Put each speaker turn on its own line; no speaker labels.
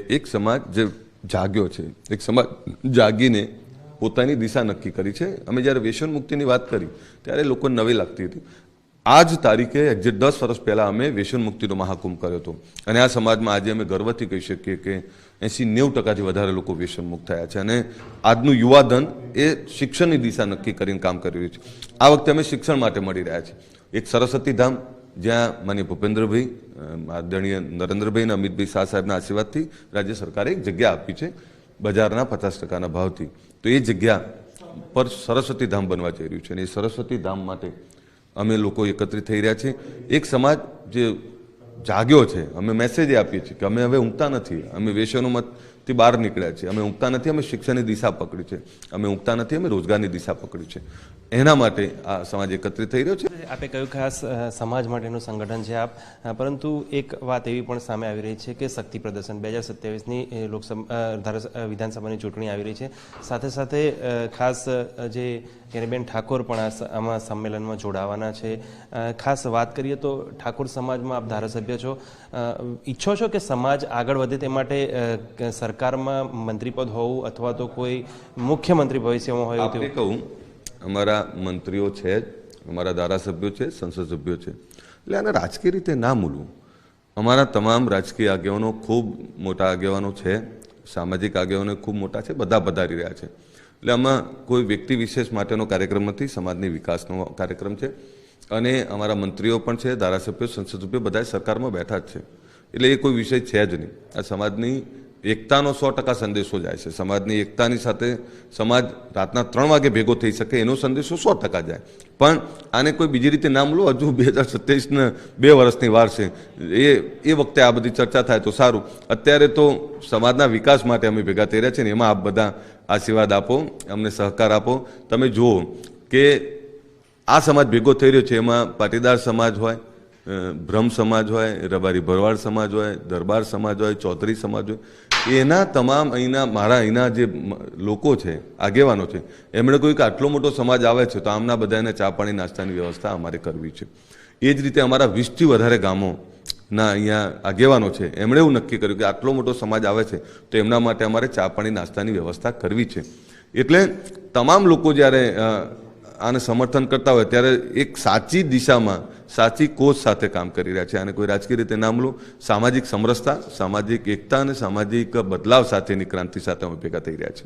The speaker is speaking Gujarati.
એક સમાજ જે જાગ્યો છે, એક સમાજ જાગીને પોતાની દિશા નક્કી કરી છે. અમે જ્યારે વ્યસન મુક્તિની વાત કરી ત્યારે લોકોને નવી લાગતી હતી. આ જ તારીખે એક્ઝેક્ટ 10 વર્ષ પહેલાં અમે વ્યસન મુક્તિનો મહાકુંભ કર્યો હતો અને આ સમાજમાં આજે અમે ગર્વથી કહી શકીએ કે 80-90% વધારે લોકો વ્યસન મુક્ત થયા છે અને આજનું યુવાધન એ શિક્ષણની દિશા નક્કી કરીને કામ કરી રહ્યું છે. આ વખતે અમે શિક્ષણ માટે મળી રહ્યા છીએ. એક સરસ્વતી ધામ જ્યાં માનીય ભૂપેન્દ્રભાઈ, આદરણીય નરેન્દ્રભાઈ અને અમિતભાઈ શાહ સાહેબના આશીર્વાદથી રાજ્ય સરકારે એક જગ્યા આપી છે બજારના 50% ભાવથી. તો એ જગ્યા પર સરસ્વતી ધામ બનવા જઈ રહ્યું છે અને એ સરસ્વતી ધામ માટે અમે લોકો એકત્રિત થઈ રહ્યા છીએ. એક સમાજ જે જાગ્યો છે, અમે મેસેજ આપીએ છીએ કે અમે હવે ઊંઘતા નથી, અમે વ્યસનોમાંથી બહાર નીકળ્યા છીએ, અમે ઊંઘતા નથી, અમે શિક્ષણની દિશા પકડી છે, અમે ઊંઘતા નથી, અમે રોજગારની દિશા પકડી છે. એના માટે આ સમાજ એકત્રિત થઈ રહ્યો છે.
આપે કહ્યું ખાસ સમાજ માટેનું સંગઠન છે આપ, પરંતુ એક વાત એવી પણ સામે આવી રહી છે કે શક્તિ પ્રદર્શન 2027ની વિધાનસભાની ચૂંટણી આવી રહી છે. સાથે સાથે ખાસ જે કેનીબેન ઠાકોર પણ આમાં સંમેલનમાં જોડાવાના છે. ખાસ વાત કરીએ તો ઠાકોર સમાજમાં આપ ધારાસભ્ય છો, ઈચ્છો છો કે સમાજ આગળ વધે તે માટે સરકારમાં મંત્રીપદ હોવું અથવા તો કોઈ મુખ્યમંત્રી ભવિષ્યમાં હોય
તેવું કહું. અમારા મંત્રીઓ છે, અમારા ધારાસભ્યો છે, સંસદ સભ્યો છે, એટલે આને રાજકીય રીતે ના મૂલવું. અમારા તમામ રાજકીય આગેવાનો ખૂબ મોટા આગેવાનો છે, સામાજિક આગેવાનો ખૂબ મોટા છે, બધા પધારી રહ્યા છે. એટલે આમાં કોઈ વ્યક્તિ વિશેષ માટેનો કાર્યક્રમ નથી, સમાજની વિકાસનો કાર્યક્રમ છે અને અમારા મંત્રીઓ પણ છે, ધારાસભ્યો, સંસદ સભ્યો બધા સરકારમાં બેઠા જ છે. એટલે એ કોઈ વિષય છે જ નહીં. આ સમાજની એકતાનો 100% સંદેશો જાય છે. સમાજની એકતાની સાથે સમાજ રાતના 3 વાગે ભેગો થઈ શકે એનો સંદેશો 100% જાય. પણ આને કોઈ બીજી રીતે નામ લો, હજુ 2027ને 2 વર્ષની વાર છે, એ વખતે આ બધી ચર્ચા થાય તો સારું. અત્યારે તો સમાજના વિકાસ માટે અમે ભેગા થઈ રહ્યા છીએ ને એમાં આપ બધા આશીર્વાદ આપો, અમને સહકાર આપો. તમે જુઓ કે આ સમાજ ભેગો થઈ રહ્યો છે, એમાં પાટીદાર સમાજ હોય, બ્રહ્મ સમાજ હોય, રબારી ભરવાડ સમાજ હોય, દરબાર સમાજ હોય, ચૌધરી સમાજ હોય, એના તમામ મારા અહીંના જે લોકો છે, આગેવાનો છે, એમણે કહ્યું કે આટલો મોટો સમાજ આવે છે તો આમના બધાને ચા પાણી નાસ્તાની વ્યવસ્થા અમારે કરવી છે. એ જ રીતે અમારા 20થી વધારે ગામોના અહીંયા આગેવાનો છે, એમણે એવું નક્કી કર્યું કે આટલો મોટો સમાજ આવે છે તો એમના માટે અમારે ચા પાણી નાસ્તાની વ્યવસ્થા કરવી છે. એટલે તમામ લોકો જ્યારે આને સમર્થન કરતા હોય ત્યારે એક સાચી દિશામાં, સાચી કોચ સાથે કામ કરી રહ્યા છે. આને કોઈ રાજકીય રીતે નામ લો, સામાજિક સમરસતા, સામાજિક એકતા અને સામાજિક બદલાવ સાથેની ક્રાંતિ સાથે અમે ભેગા થઈ રહ્યા છે.